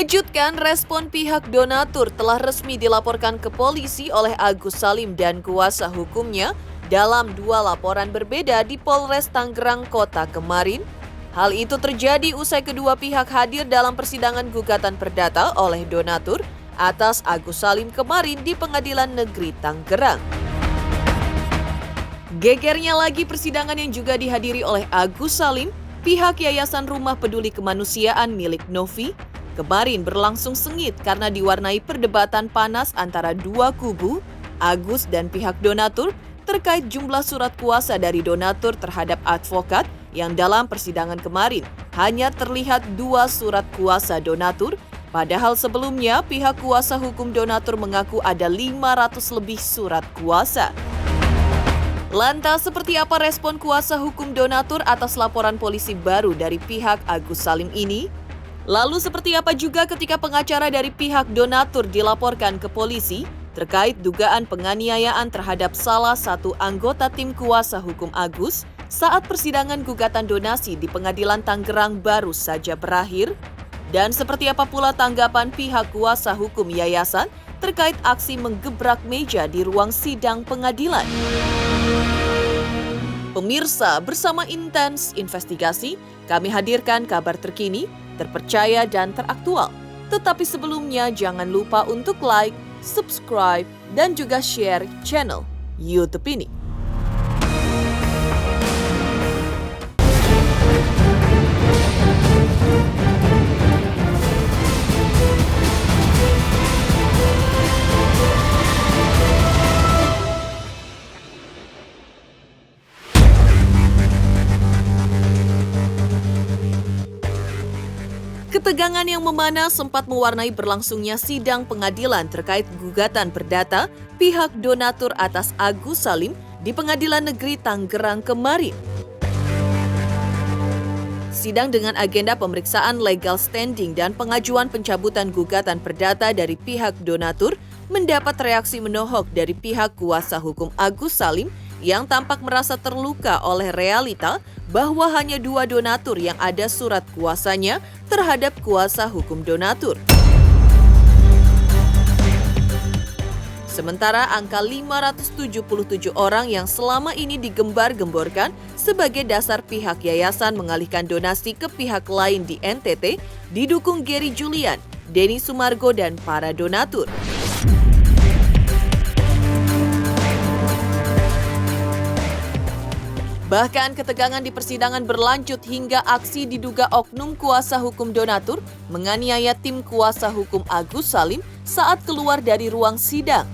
Mengejutkan, respon pihak donatur telah resmi dilaporkan ke polisi oleh Agus Salim dan kuasa hukumnya dalam 2 laporan berbeda di Polres Tangerang Kota kemarin. Hal itu terjadi usai kedua pihak hadir dalam persidangan gugatan perdata oleh donatur atas Agus Salim kemarin di Pengadilan Negeri Tangerang. Gegernya lagi persidangan yang juga dihadiri oleh Agus Salim, pihak Yayasan Rumah Peduli Kemanusiaan milik Novi, kemarin berlangsung sengit karena diwarnai perdebatan panas antara dua kubu, Agus dan pihak donatur, terkait jumlah surat kuasa dari donatur terhadap advokat yang dalam persidangan kemarin hanya terlihat 2 surat kuasa donatur, padahal sebelumnya pihak kuasa hukum donatur mengaku ada 500 lebih surat kuasa. Lantas, seperti apa respon kuasa hukum donatur atas laporan polisi baru dari pihak Agus Salim ini? Lalu seperti apa juga ketika pengacara dari pihak donatur dilaporkan ke polisi terkait dugaan penganiayaan terhadap salah satu anggota tim kuasa hukum Agus saat persidangan gugatan donasi di Pengadilan Tangerang baru saja berakhir? Dan seperti apa pula tanggapan pihak kuasa hukum yayasan terkait aksi menggebrak meja di ruang sidang pengadilan? Pemirsa, bersama Intens Investigasi, kami hadirkan kabar terkini, terpercaya dan teraktual. Tetapi sebelumnya jangan lupa untuk like, subscribe, dan juga share channel YouTube ini. Ketegangan yang memanas sempat mewarnai berlangsungnya sidang pengadilan terkait gugatan perdata pihak donatur atas Agus Salim di Pengadilan Negeri Tangerang kemarin. Sidang dengan agenda pemeriksaan legal standing dan pengajuan pencabutan gugatan perdata dari pihak donatur mendapat reaksi menohok dari pihak kuasa hukum Agus Salim yang tampak merasa terluka oleh realita bahwa hanya 2 donatur yang ada surat kuasanya terhadap kuasa hukum donatur. Sementara angka 577 orang yang selama ini digembar-gemborkan sebagai dasar pihak yayasan mengalihkan donasi ke pihak lain di NTT didukung Gary Julian, Denny Sumargo, dan para donatur. Bahkan ketegangan di persidangan berlanjut hingga aksi diduga oknum kuasa hukum donatur menganiaya tim kuasa hukum Agus Salim saat keluar dari ruang sidang.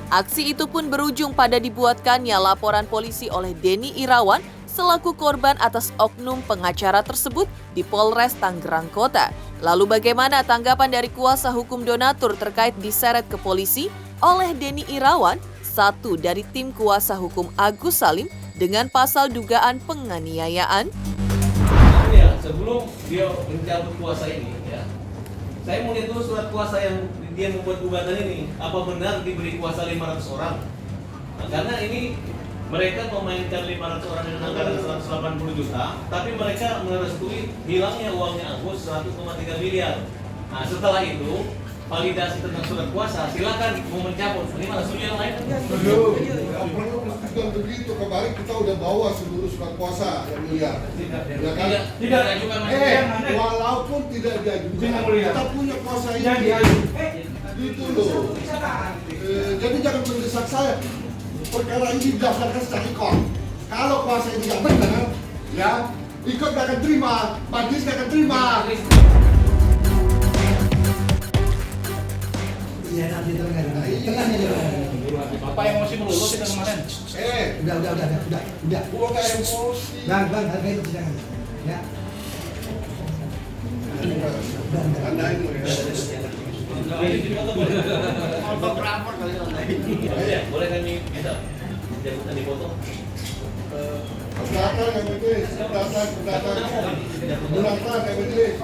Aksi itu pun berujung pada dibuatkannya laporan polisi oleh Denny Irawan selaku korban atas oknum pengacara tersebut di Polres Tangerang Kota. Lalu bagaimana tanggapan dari kuasa hukum donatur terkait diseret ke polisi oleh Denny Irawan, satu dari tim kuasa hukum Agus Salim dengan pasal dugaan penganiayaan? Ya, sebelum dia mencabut kuasa ini, ya, saya mau lihat dulu surat kuasa yang dia membuat gugatan ini. Apa benar diberi kuasa 500 orang? Nah, karena ini mereka memainkan 500 orang dengan anggaran 180 juta, tapi mereka merestui hilangnya uangnya Agus 1,3 miliar. Nah, setelah itu validasi tentang surat kuasa, silakan mau mencabut. Ini malah setuju yang lain. Bukan begitu, kemarin kita udah bawa seluruh surat kuasa yang miliar. Tidak diajukan. Walaupun tidak diajukan, kita punya kuasa ini. Gitu loh. Jadi jangan mendesak saya. Perkara ini didasarkan secara ikon. Kalau kuasa ini tidak benar, ya ikut gak akan terima, majelis gak akan terima. Iya, nanti tenang aja. Bapak yang masih melulus itu kemarin. Udah. Gua gak emosi. Bang, hargai itu jangan. Ya. Andain lu ya. Boleh kami minta jabatan di foto? Pendaftaran yang majelis, pendaftaran yang majelis.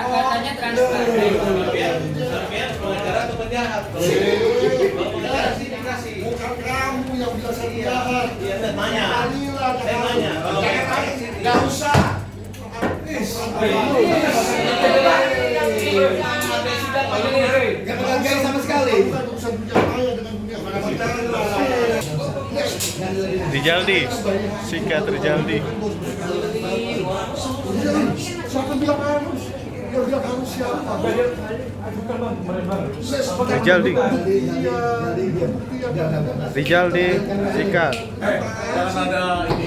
Katanya transfer. Biar pengacara atau penjahat. Bukan kamu yang bisa saya penjahat. Iya, tanya. Pengadilan Saya nanya, kalau Nggak usah. Gak menghargai sama sekali. Bukan urusan dunia maya dengan dunia Rijaldi, sikat Rijaldi. Siapa bilang harus? Dia bilang harus siapa? Rijaldi, Rijaldi, sikat. jangan ada ini.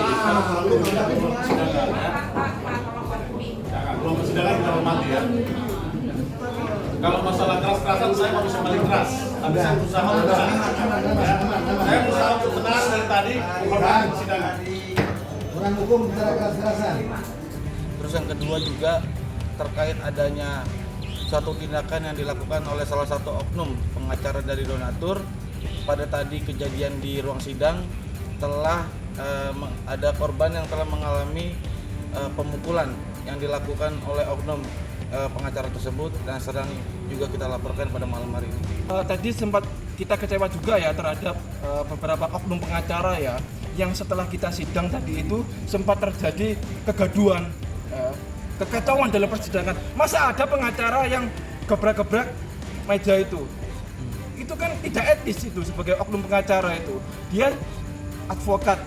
Belum persidangan kita hormati ya. Kalau masalah keras-kerasan saya mau bisa paling keras, tapi saya berusaha menenang. Ya. Saya berusaha untuk tenang dari tadi, menghormati persidangan. Orang hukum bicara keras-kerasan. Terus yang kedua juga terkait adanya suatu tindakan yang dilakukan oleh salah satu oknum pengacara dari donatur pada tadi kejadian di ruang sidang telah ada korban yang telah mengalami pemukulan yang dilakukan oleh oknum pengacara tersebut dan sedang juga kita laporkan pada malam hari ini. Tadi sempat kita kecewa juga ya terhadap beberapa oknum pengacara ya yang setelah kita sidang tadi itu sempat terjadi kegaduhan, kekacauan dalam persidangan. Masa ada pengacara yang gebrak-gebrak meja itu? Itu kan tidak etis itu sebagai oknum pengacara itu. Dia advokat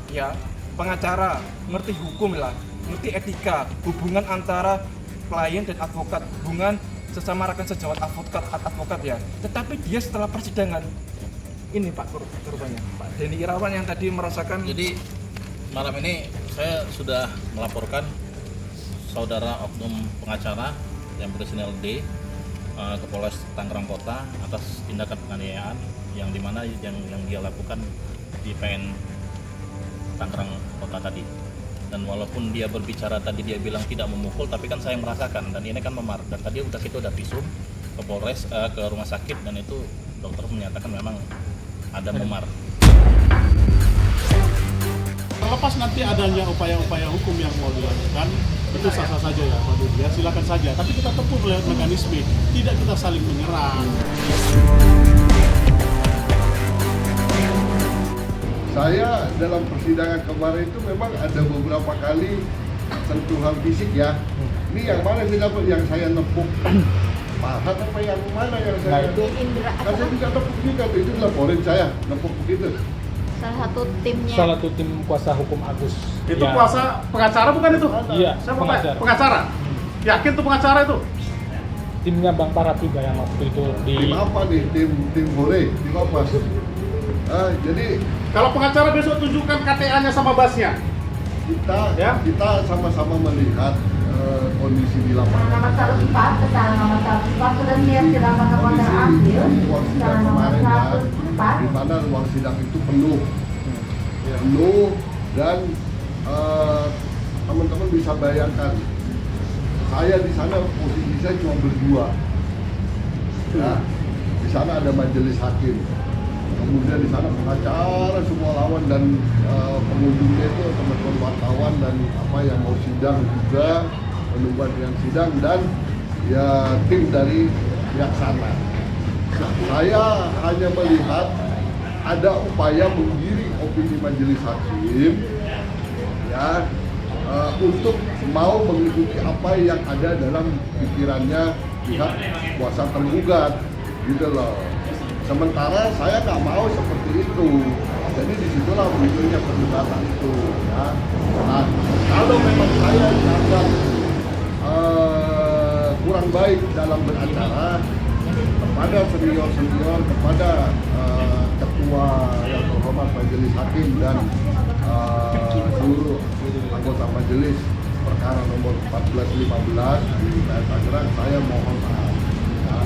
ya, pengacara, ngerti hukum lah, ngerti etika, hubungan antara klien dan advokat, hubungan sesama rekan sejawat advokat ya. Tetapi dia setelah persidangan ini Pak korbannya, Pak Denny Irawan yang tadi merasakan. Jadi malam ini saya sudah melaporkan saudara oknum pengacara yang berinisial D ke Polres Tangerang Kota atas tindakan penganiayaan yang dimana yang dia lakukan di PN Tangerang Kota tadi. Dan walaupun dia berbicara tadi dia bilang tidak memukul, tapi kan saya merasakan dan ini kan memar. Dan tadi kita udah visum ke Polres ke rumah sakit dan itu dokter menyatakan memang ada memar. Terlepas nanti adanya upaya-upaya hukum yang mau dilakukan, itu sah-sah saja ya Pak Dudi, ya silakan saja. Tapi kita tempuh lewat mekanisme, tidak kita saling menyerang. Saya dalam persidangan kemarin itu memang ada beberapa kali sentuhan fisik ya. Ini yang mana yang dapat, yang saya nepuk paha apa yang mana yang saya? Kan saya juga nepuk juga tuh, itu laporin saya nepuk begitu. Salah satu tim kuasa hukum Agus. Itu kuasa pengacara bukan itu? Iya, Siapa pengacara. Yakin tuh pengacara itu? Timnya Bang Paratiga yang waktu itu di. Tim apa nih? Tim Hore, tim apa? Jadi kalau pengacara besok tunjukkan KTA-nya sama basnya. Kita sama-sama melihat kondisi di lapangan. Nomor 104, kesalahan nomor 104 sudah siap silakan Kapolda ambil. Kesalahan nomor 104 di mana ruang sidang itu penuh dan teman-teman bisa bayangkan saya di sana posisi saya cuma berdua. Ya, di sana ada majelis hakim. Kemudian di sana pengacara semua lawan dan pengunjungnya itu teman-teman wartawan dan apa yang mau sidang juga menunggu yang sidang dan ya tim dari pihak sana. Saya hanya melihat ada upaya menggiring opini majelis hakim ya untuk mau mengikuti apa yang ada dalam pikirannya pihak kuasa tergugat gitu loh. Sementara saya nggak mau seperti itu, jadi disitulah munculnya perdebatan itu. Ya. Nah, kalau memang saya dianggap kurang baik dalam beracara kepada senior, kepada ketua yang terhormat majelis hakim dan seluruh anggota majelis perkara nomor 1415 di Tangerang, saya mohon maaf. Ya.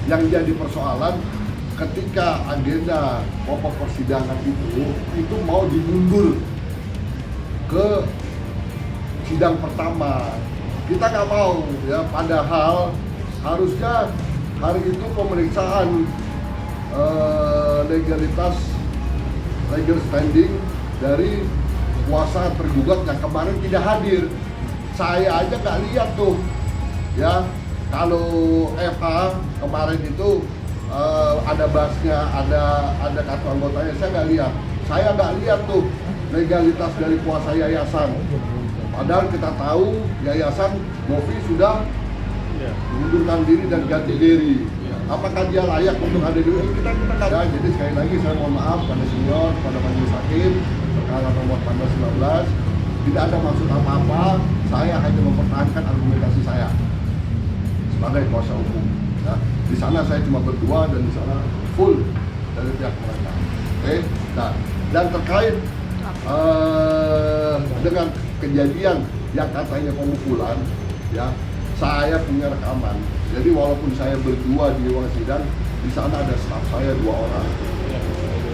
Yang jadi persoalan ketika agenda pokok persidangan itu mau dimundur ke sidang pertama. Kita nggak mau ya, padahal harusnya hari itu pemeriksaan legalitas legal standing dari kuasa tergugat yang kemarin tidak hadir. Saya aja nggak lihat tuh ya. Kalau FA kemarin itu ada basnya, ada kartu anggotanya, saya nggak lihat tuh legalitas dari kuasa yayasan. Padahal kita tahu yayasan Novi sudah mengundurkan diri dan ganti diri. Apakah dia layak untuk ada di kita nggak ada. Jadi sekali lagi saya mohon maaf pada senior, pada majelis hakim perkara nomor 19 tidak ada maksud apa-apa. Saya hanya mempertahankan argumentasi saya sebagai kuasa hukum. Ya. Di sana saya cuma berdua dan di sana full dari pihak mereka. Oke. Nah, dan terkait dengan kejadian yang katanya pemukulan, ya saya punya rekaman. Jadi walaupun saya berdua di ruang sidang, di sana ada staf saya 2 orang.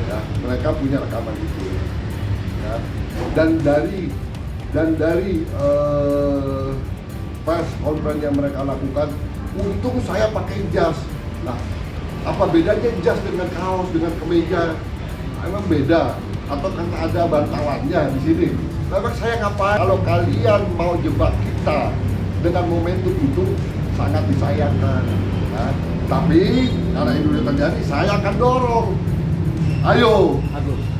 Ya, mereka punya rekaman itu. Ya. Dan dari press conference yang mereka lakukan, untung saya pakai jas. Nah, apa bedanya jas dengan kaos dengan kemeja? Emang beda? Atau karena ada bantalannya di sini? Memang saya ngapain? Kalau kalian mau jebak kita dengan momentum itu sangat disayangkan. Nah, tapi karena ini sudah terjadi, saya akan dorong. Ayo,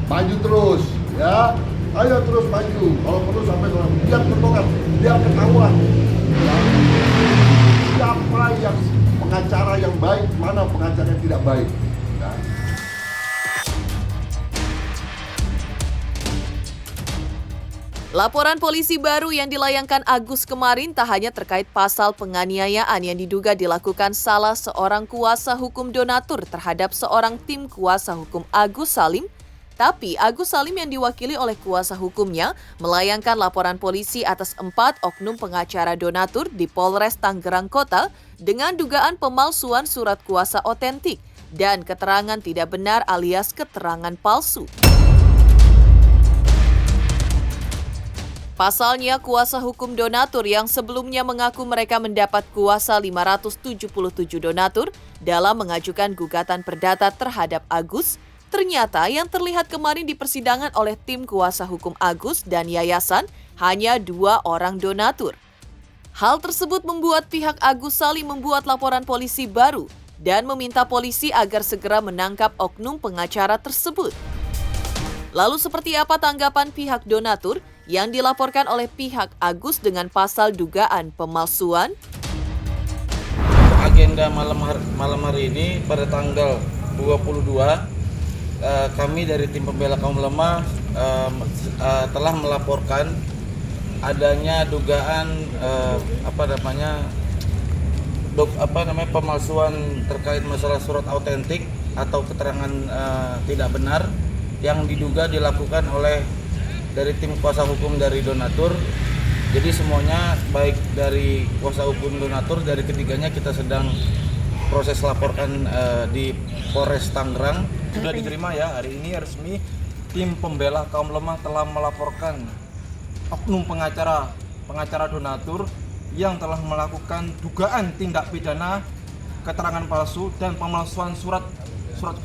maju terus, ya. Ayo terus maju. Kalau perlu sampai biar terbongkar, biar ketahuan. Ya. Siapa yang pengacara yang baik, mana pengacara yang tidak baik. Ya. Laporan polisi baru yang dilayangkan Agus kemarin tak hanya terkait pasal penganiayaan yang diduga dilakukan salah seorang kuasa hukum donatur terhadap seorang tim kuasa hukum Agus Salim, tapi Agus Salim yang diwakili oleh kuasa hukumnya melayangkan laporan polisi atas 4 oknum pengacara donatur di Polres Tangerang Kota dengan dugaan pemalsuan surat kuasa otentik dan keterangan tidak benar alias keterangan palsu. Pasalnya, kuasa hukum donatur yang sebelumnya mengaku mereka mendapat kuasa 577 donatur dalam mengajukan gugatan perdata terhadap Agus, ternyata yang terlihat kemarin di persidangan oleh tim kuasa hukum Agus dan yayasan hanya 2 orang donatur. Hal tersebut membuat pihak Agus Salim membuat laporan polisi baru dan meminta polisi agar segera menangkap oknum pengacara tersebut. Lalu seperti apa tanggapan pihak donatur yang dilaporkan oleh pihak Agus dengan pasal dugaan pemalsuan? Agenda malam hari ini pada tanggal 22 kami dari tim pembela kaum lemah telah melaporkan adanya dugaan pemalsuan terkait masalah surat autentik atau keterangan tidak benar yang diduga dilakukan oleh dari tim kuasa hukum dari donatur. Jadi semuanya baik dari kuasa hukum donatur, dari ketiganya kita sedang proses laporkan di Polres Tangerang. Sudah diterima ya, hari ini resmi tim pembela kaum lemah telah melaporkan oknum pengacara donatur yang telah melakukan dugaan tindak pidana keterangan palsu dan pemalsuan surat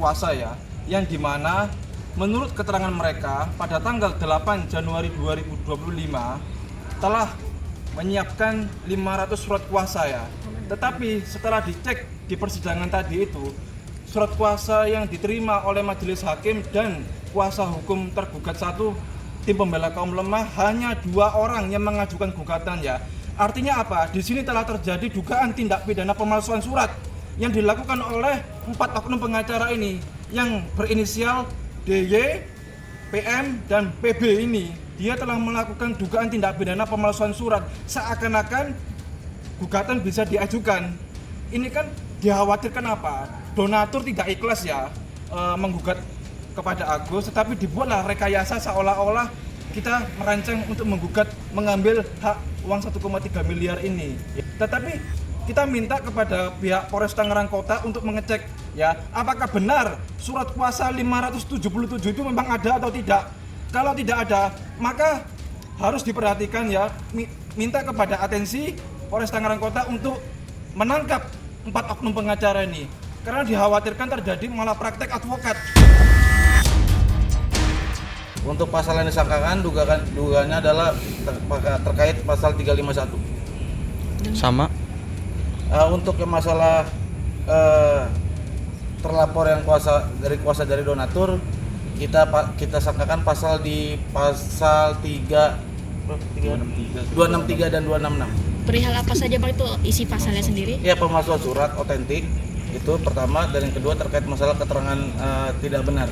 kuasa ya, yang dimana menurut keterangan mereka pada tanggal 8 Januari 2025 telah menyiapkan 500 surat kuasa ya. Tetapi setelah dicek di persidangan tadi itu, surat kuasa yang diterima oleh majelis hakim dan kuasa hukum tergugat 1 tim pembela kaum lemah hanya 2 orang yang mengajukan gugatan ya. Artinya apa? Di sini telah terjadi dugaan tindak pidana pemalsuan surat yang dilakukan oleh 4 oknum pengacara ini yang berinisial DY, PM, dan PB ini. Dia telah melakukan dugaan tindak pidana pemalsuan surat. Seakan-akan gugatan bisa diajukan. Ini kan dikhawatirkan apa? Donatur tidak ikhlas ya menggugat kepada Agus, tetapi dibuatlah rekayasa seolah-olah kita merancang untuk menggugat mengambil hak uang 1,3 miliar ini. Tetapi kita minta kepada pihak Polres Tangerang Kota untuk mengecek ya, apakah benar surat kuasa 577 itu memang ada atau tidak. Kalau tidak ada, maka harus diperhatikan ya, minta kepada atensi Polres Tangerang Kota untuk menangkap 4 oknum pengacara ini. Karena dikhawatirkan terjadi malah praktek advokat. Untuk pasal yang disangkakan, dugaannya adalah terkait pasal 351. Sama. Untuk yang masalah terlapor yang kuasa dari donatur, kita sangkakan pasal 263 dan 266. Perihal apa saja Pak itu isi pasalnya sendiri? Ya, pemalsuan surat otentik itu pertama, dan yang kedua terkait masalah keterangan tidak benar.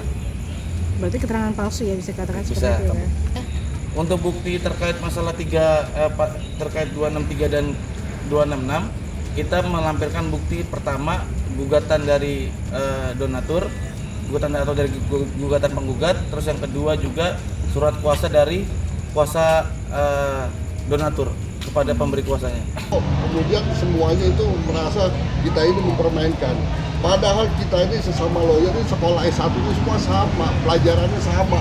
Berarti keterangan palsu ya bisa dikatakan Bisa. seperti itu ya? Untuk bukti terkait masalah terkait 263 dan 266, kita melampirkan bukti pertama gugatan dari donatur, gugatan penggugat, terus yang kedua juga surat kuasa dari kuasa donatur kepada pemberi kuasanya. Kemudian semuanya itu merasa kita ini mempermainkan. Padahal kita ini sesama lawyer ini sekolah S1 itu semua sama, pelajarannya sama,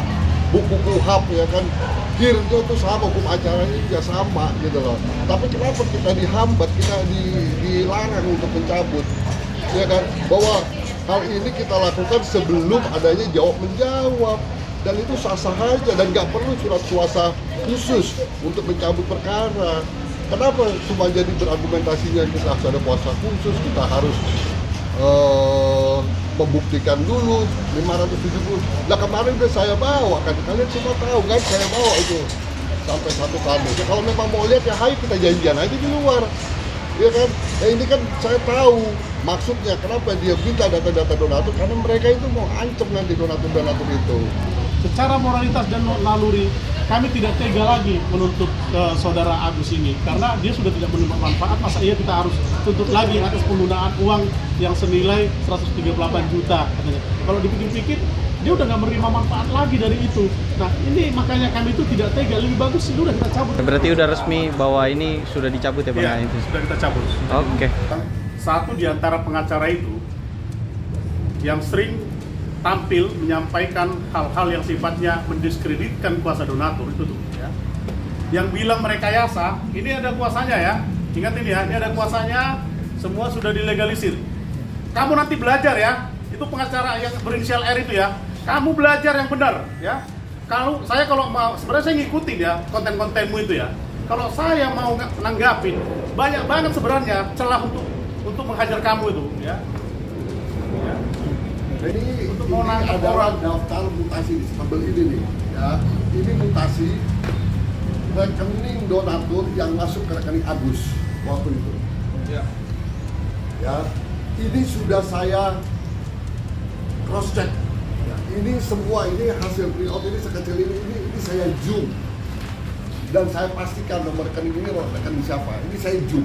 buku KUHAP ya kan, KIR-nya itu sama, hukum acaranya juga sama gitu loh. Tapi kenapa kita dihambat, kita dilarang untuk mencabut, ya kan? Bahwa hal ini kita lakukan sebelum adanya jawab menjawab, dan itu sah-sah aja dan nggak perlu surat kuasa khusus untuk mencabut perkara. Kenapa cuma jadi berargumentasinya kita harus ada kuasa khusus, kita harus membuktikan dulu 570. Nah kemarin udah saya bawa kan, kalian semua tahu kan, saya bawa itu sampai 1 kali. Ya, kalau memang mau lihat ya hayu kita janjian aja di luar, ya kan? Nah ini kan saya tahu maksudnya kenapa dia minta data-data donatur, karena mereka itu mau ancam nanti donatur-donatur itu. Secara moralitas dan naluri, kami tidak tega lagi menuntut saudara Agus ini karena dia sudah tidak menerima manfaat. Masa iya kita harus tuntut lagi atas penggunaan uang yang senilai 138 juta katanya. Kalau dipikir-pikir dia udah nggak menerima manfaat lagi dari itu. Nah ini makanya kami itu tidak tega, lebih bagus sudah kita cabut. Berarti udah resmi bahwa ini sudah dicabut ya Bang? Iya, sudah kita cabut. Oke. Satu di antara pengacara itu yang sering tampil menyampaikan hal-hal yang sifatnya mendiskreditkan kuasa donatur itu tuh ya. Yang bilang merekayasa, ini ada kuasanya ya. Ingat ini ya, ini ada kuasanya, semua sudah dilegalisir. Kamu nanti belajar ya, itu pengacara yang berinisial R itu ya. Kamu belajar yang benar ya. Kalau mau sebenarnya saya ngikutin ya konten-kontenmu itu ya. Kalau saya mau nanggapin, banyak banget sebenarnya celah untuk menghajar kamu itu ya. Ini adalah daftar mutasi di tabel ini nih, ya. Ini mutasi rekening donatur yang masuk ke rekening Agus waktu itu. Ya. Ya, ini sudah saya cross check. Ya, ini semua ini hasil print ini sekecil ini saya zoom dan saya pastikan nomor rekening ini rekening siapa. Ini saya zoom.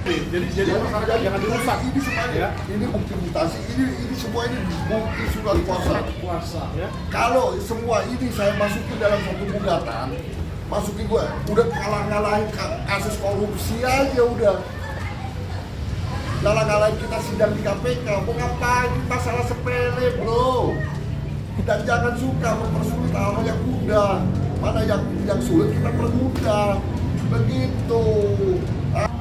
Jadi masyarakat jangan dirusak. Ini semuanya, ini bukti mutasi, ini semua ini bukti surat kuasa. Ya. Kalau semua ini saya masukin dalam satu gugatan, masukin gue, udah ngalah-ngalahin kasus korupsi aja udah. Ngalah-ngalahin kita sidang di KPK, mau ngapain? Masalah sepele bro. Dan jangan suka mempersulit hal yang mudah. Mana yang sulit kita permudah. Begitu.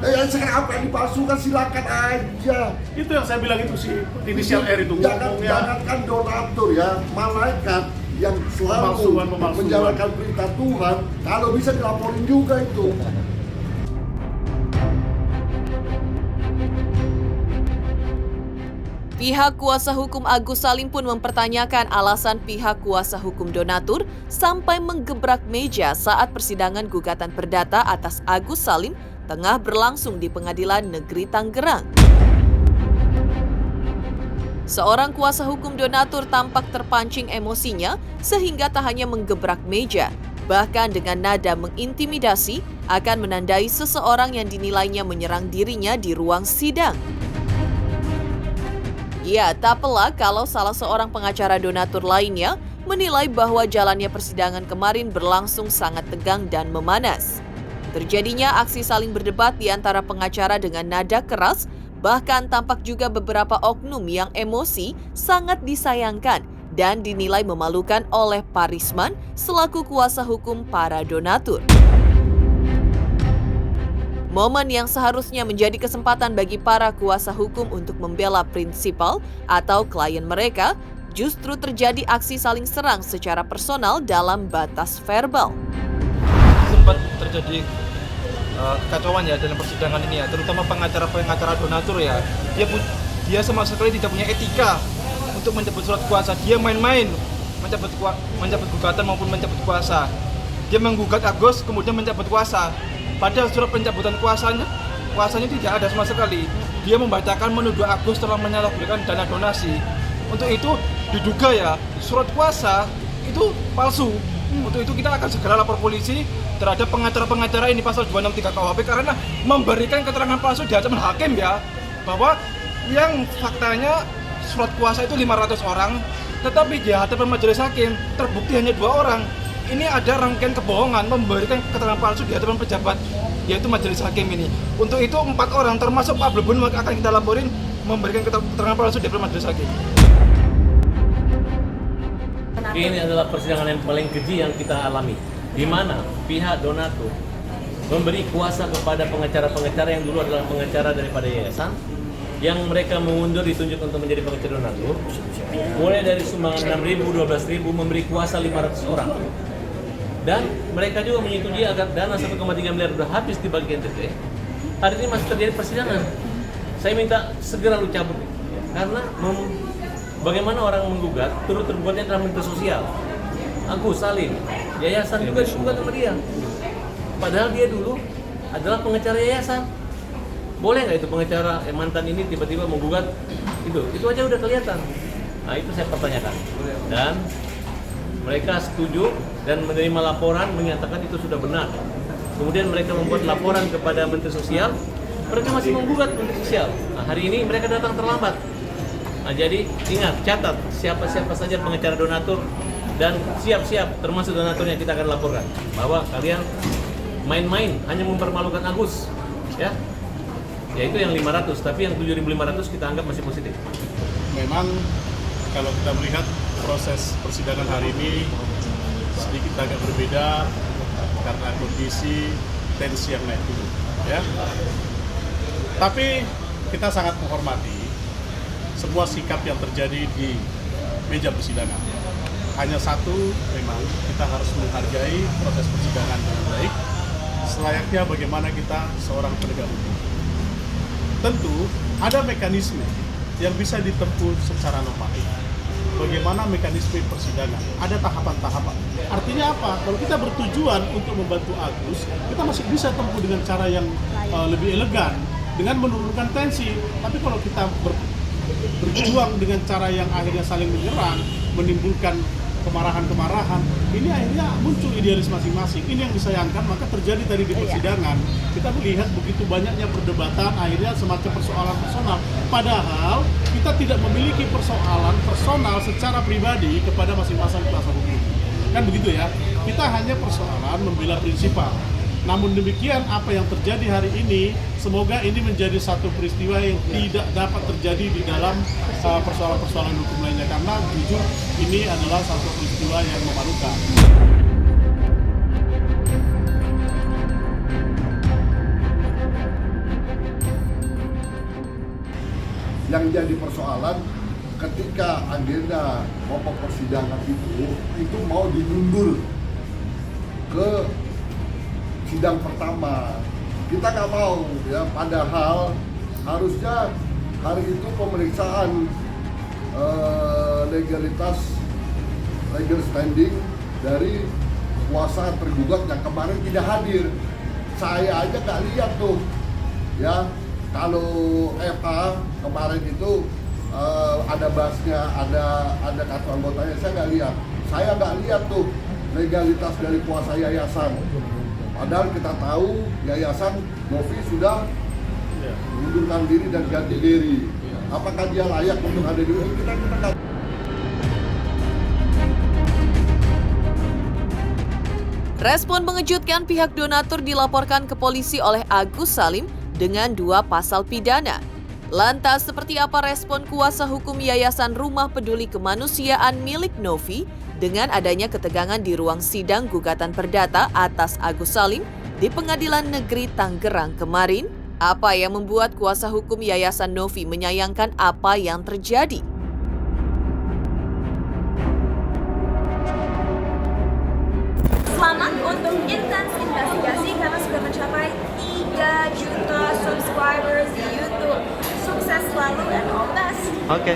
Yang sekarang apa yang dipalsukan silakan aja. Itu yang saya bilang itu si inisial R itu. Jangankan donatur ya, malaikat yang selalu menjalankan perintah Tuhan, kalau bisa dilaporin juga itu. Pihak kuasa hukum Agus Salim pun mempertanyakan alasan pihak kuasa hukum donatur sampai menggebrak meja saat persidangan gugatan perdata atas Agus Salim tengah berlangsung di Pengadilan Negeri Tangerang. Seorang kuasa hukum donatur tampak terpancing emosinya sehingga tak hanya menggebrak meja, bahkan dengan nada mengintimidasi akan menandai seseorang yang dinilainya menyerang dirinya di ruang sidang. Ya, tak pelak kalau salah seorang pengacara donatur lainnya menilai bahwa jalannya persidangan kemarin berlangsung sangat tegang dan memanas. Terjadinya aksi saling berdebat di antara pengacara dengan nada keras, bahkan tampak juga beberapa oknum yang emosi sangat disayangkan dan dinilai memalukan oleh Parisman selaku kuasa hukum para donatur. Momen yang seharusnya menjadi kesempatan bagi para kuasa hukum untuk membela prinsipal atau klien mereka, justru terjadi aksi saling serang secara personal dalam batas verbal. Sempat terjadi kekacauan ya dalam persidangan ini ya, terutama pengacara donatur ya. Dia sama sekali tidak punya etika untuk mencabut surat kuasa. Dia main-main mencabut gugatan maupun mencabut kuasa. Dia menggugat Agus kemudian mencabut kuasa. Padahal surat pencabutan kuasanya tidak ada sama sekali. Dia membacakan menuduh Agus telah menyalahgunakan dana donasi. Untuk itu diduga ya surat kuasa itu palsu. Untuk itu kita akan segera lapor polisi terhadap pengacara-pengacara ini pasal 263 KUHP karena memberikan keterangan palsu di hadapan hakim ya, bahwa yang faktanya surat kuasa itu 500 orang, tetapi di hadapan majelis hakim terbukti hanya 2 orang. Ini ada rangkaian kebohongan memberikan keterangan palsu di hadapan pejabat, yaitu majelis hakim ini. Untuk itu 4 orang termasuk Pak Blebun akan kita laporin memberikan keterangan palsu di hadapan majelis hakim. Ini adalah persidangan yang paling keji yang kita alami, di mana pihak donatur memberi kuasa kepada pengacara-pengacara yang dulu adalah pengacara daripada yayasan, yang mereka mengundur ditunjuk untuk menjadi pengacara donatur, mulai dari sumbangan 6.000, 12.000 memberi kuasa 500 orang. Dan mereka juga menyetujui agar dana 1,3 miliar sudah habis di bagian NTT. Hari ini masih terjadi persidangan. Saya minta segera lu cabut, karena bagaimana orang menggugat, turut tergugatnya adalah Menteri Sosial, Agus Salim, yayasan juga digugat sama dia. Padahal dia dulu adalah pengacara yayasan. Boleh nggak itu pengacara mantan ini tiba-tiba menggugat itu aja udah kelihatan. Nah itu saya pertanyakan. Dan mereka setuju dan menerima laporan menyatakan itu sudah benar. Kemudian mereka membuat laporan kepada Menteri Sosial, mereka masih menggugat Menteri Sosial. Nah hari ini mereka datang terlambat. Nah, jadi ingat, catat siapa-siapa saja pengacara donatur dan siap-siap termasuk donaturnya kita akan laporkan bahwa kalian main-main hanya mempermalukan Agus, ya. Yaitu yang 500, tapi yang 7.500 kita anggap masih positif. Memang kalau kita melihat proses persidangan hari ini sedikit agak berbeda karena kondisi tensi yang naik turun, ya. Tapi kita sangat menghormati semua sikap yang terjadi di meja persidangan. Hanya satu, memang kita harus menghargai proses persidangan dengan baik, selayaknya bagaimana kita seorang penegak hukum. Tentu ada mekanisme yang bisa ditempuh secara normatif. Bagaimana mekanisme persidangan? Ada tahapan-tahapan. Artinya apa? Kalau kita bertujuan untuk membantu Agus, kita masih bisa tempuh dengan cara yang lebih elegan, dengan menurunkan tensi. Tapi kalau kita berjuang dengan cara yang akhirnya saling menyerang, menimbulkan kemarahan-kemarahan, ini akhirnya muncul idealis masing-masing. Ini yang disayangkan, maka terjadi tadi di persidangan. Kita melihat begitu banyaknya perdebatan, akhirnya semacam persoalan personal. Padahal kita tidak memiliki persoalan personal secara pribadi kepada masing-masing kuasa hukum. Kan begitu ya? Kita hanya persoalan membela prinsipal. Namun demikian, apa yang terjadi hari ini, semoga ini menjadi satu peristiwa yang tidak dapat terjadi di dalam persoalan-persoalan hukum lainnya. Karena jujur, ini adalah satu peristiwa yang memalukan. Yang jadi persoalan, ketika agenda pokok persidangan itu mau dimundur ke sidang pertama, kita nggak mau ya, padahal harusnya hari itu pemeriksaan legalitas legal standing dari kuasa tergugat yang kemarin tidak hadir. Saya aja nggak lihat tuh ya, kalau FA kemarin itu ada bahasnya, ada kartu anggotanya, saya nggak lihat tuh legalitas dari kuasa yayasan. Padahal kita tahu yayasan Novi sudah mengundurkan diri dan ganti diri. Apakah dia layak untuk ada di kita nggak. Respon mengejutkan, pihak donatur dilaporkan ke polisi oleh Agus Salim dengan 2 pasal pidana. Lantas seperti apa respon kuasa hukum Yayasan Rumah Peduli Kemanusiaan milik Novi dengan adanya ketegangan di ruang sidang gugatan perdata atas Agus Salim di Pengadilan Negeri Tangerang kemarin? Apa yang membuat kuasa hukum Yayasan Novi menyayangkan apa yang terjadi? Selamat untuk intens investigasi karena sudah mencapai 3 juta subscribers di YouTube. Sukses selalu dan all the best. Oke.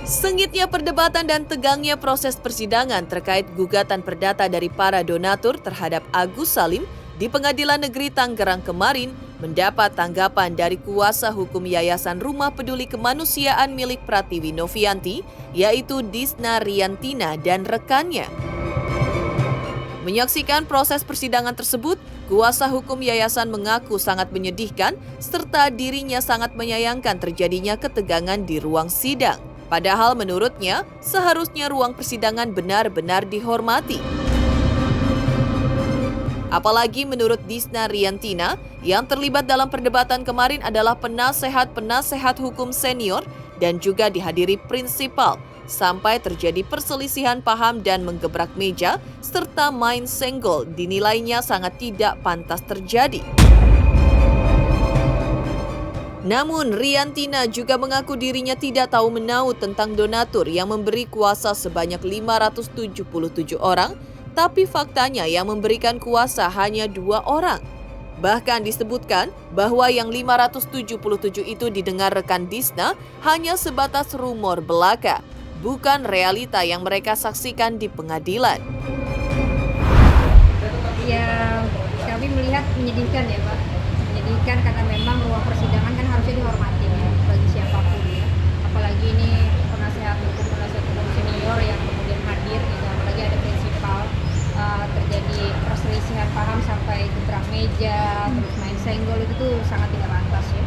Sengitnya perdebatan dan tegangnya proses persidangan terkait gugatan perdata dari para donatur terhadap Agus Salim di Pengadilan Negeri Tangerang kemarin mendapat tanggapan dari kuasa hukum Yayasan Rumah Peduli Kemanusiaan milik Pratiwi Novianti, yaitu Disna Riantina dan rekannya. Menyaksikan proses persidangan tersebut, kuasa hukum yayasan mengaku sangat menyedihkan serta dirinya sangat menyayangkan terjadinya ketegangan di ruang sidang. Padahal menurutnya, seharusnya ruang persidangan benar-benar dihormati. Apalagi menurut Disna Riantina, yang terlibat dalam perdebatan kemarin adalah penasehat hukum senior dan juga dihadiri prinsipal, sampai terjadi perselisihan paham dan menggebrak meja, serta main senggol dinilainya sangat tidak pantas terjadi. Namun, Riantina juga mengaku dirinya tidak tahu menau tentang donatur yang memberi kuasa sebanyak 577 orang, tapi faktanya yang memberikan kuasa hanya 2 orang. Bahkan disebutkan bahwa yang 577 itu didengar rekan Disna hanya sebatas rumor belaka, bukan realita yang mereka saksikan di pengadilan. Ya, kami melihat menyedihkan ya Pak. Menyedihkan karena memang ruang persidangan kan harusnya dihormati ya, bagi siapapun ya. Apalagi ini penasehat hukum senior yang kemudian hadir gitu, apalagi ada prinsipal, terjadi perselisihan paham sampai gebrak meja, terus main senggol, itu tuh sangat tidak pantas ya.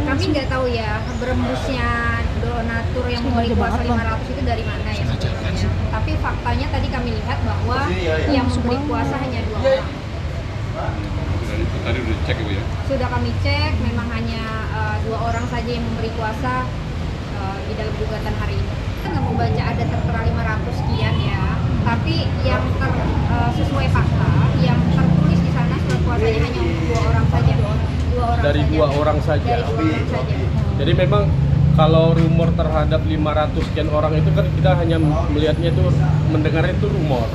Kami nggak tahu ya berembusnya donatur yang memberi kuasa 500 itu dari mana ya sebenarnya. Tapi faktanya tadi kami lihat bahwa yang memberi kuasa hanya 2 orang. Tadi udah cek Ibu ya? Sudah kami cek, memang hanya 2 orang saja yang memberi kuasa di dalam gugatan hari ini. Kita nggak membaca ada tertera 500 sekian ya, tapi yang sesuai fakta, yang tertulis di sana surat kuasanya hanya untuk 2 orang saja. 2 orang dari saja. 2 orang saja. Dari 2 orang saja. Jadi memang kalau rumor terhadap 500 sekian orang itu kan kita hanya melihatnya itu, mendengarnya itu rumor.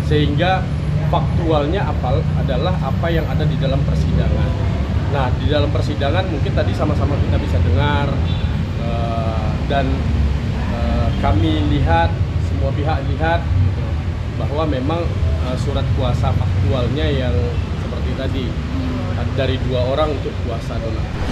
Sehingga faktualnya adalah apa yang ada di dalam persidangan. Nah, di dalam persidangan mungkin tadi sama-sama kita bisa dengar dan kami lihat, semua pihak lihat gitu, bahwa memang surat kuasa faktualnya yang seperti tadi, dari 2 orang untuk kuasa donatur.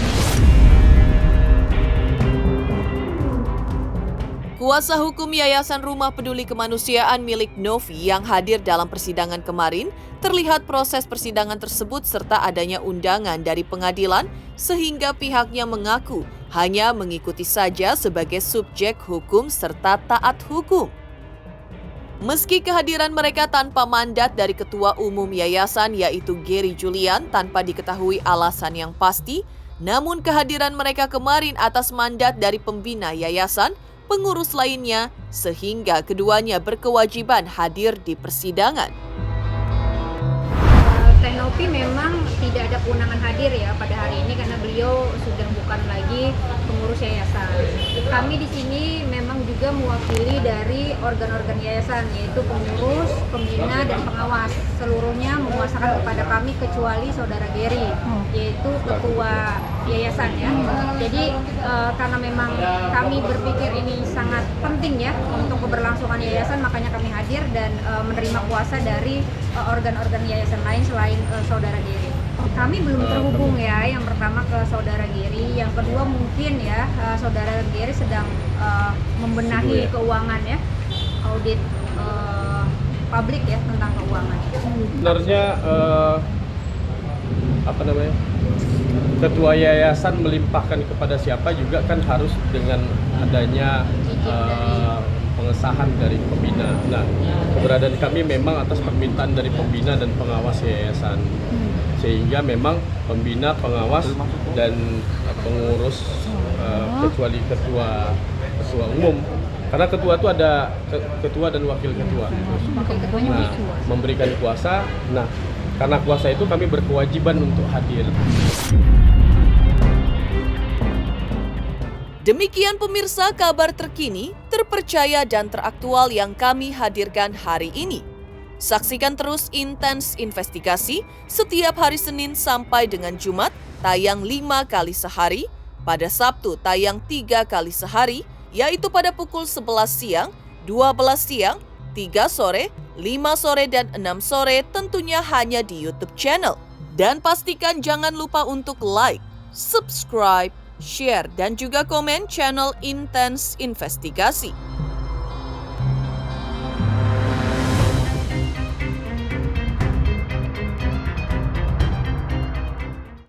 Kuasa hukum Yayasan Rumah Peduli Kemanusiaan milik Novi yang hadir dalam persidangan kemarin terlihat proses persidangan tersebut serta adanya undangan dari pengadilan sehingga pihaknya mengaku hanya mengikuti saja sebagai subjek hukum serta taat hukum. Meski kehadiran mereka tanpa mandat dari Ketua Umum Yayasan yaitu Gary Julian tanpa diketahui alasan yang pasti, namun kehadiran mereka kemarin atas mandat dari pembina yayasan, pengurus lainnya, sehingga keduanya berkewajiban hadir di persidangan. Novi memang tidak ada kewenangan hadir ya pada hari ini karena beliau sudah bukan lagi pengurus yayasan. Kami di sini memang juga mewakili dari organ-organ yayasan, yaitu pengurus, pembina, dan pengawas. Seluruhnya menguasakan kepada kami kecuali saudara Gary, yaitu ketua yayasan ya. Jadi karena memang kami berpikir ini sangat penting ya untuk keberlangsungan yayasan, makanya kami hadir dan menerima kuasa dari organ-organ yayasan lain selain saudara Gary. Kami belum terhubung ya, yang pertama ke saudara Gary, yang kedua mungkin ya saudara Gary sedang membenahi keuangan ya, audit publik ya tentang keuangan. Sebenarnya ketua yayasan melimpahkan kepada siapa juga kan harus dengan adanya pengesahan dari pembina. Nah, keberadaan kami memang atas permintaan dari pembina dan pengawas yayasan. Sehingga memang pembina, pengawas, dan pengurus kecuali ketua umum. Karena ketua itu ada ketua dan wakil ketua. Nah, memberikan kuasa. Nah, karena kuasa itu kami berkewajiban untuk hadir. Demikian pemirsa kabar terkini, terpercaya dan teraktual yang kami hadirkan hari ini. Saksikan terus Intens Investigasi setiap hari Senin sampai dengan Jumat tayang 5 kali sehari, pada Sabtu tayang 3 kali sehari, yaitu pada pukul 11 siang, 12 siang, 3 sore, 5 sore, dan 6 sore tentunya hanya di YouTube channel. Dan pastikan jangan lupa untuk like, subscribe, share, dan juga komen channel Intens Investigasi.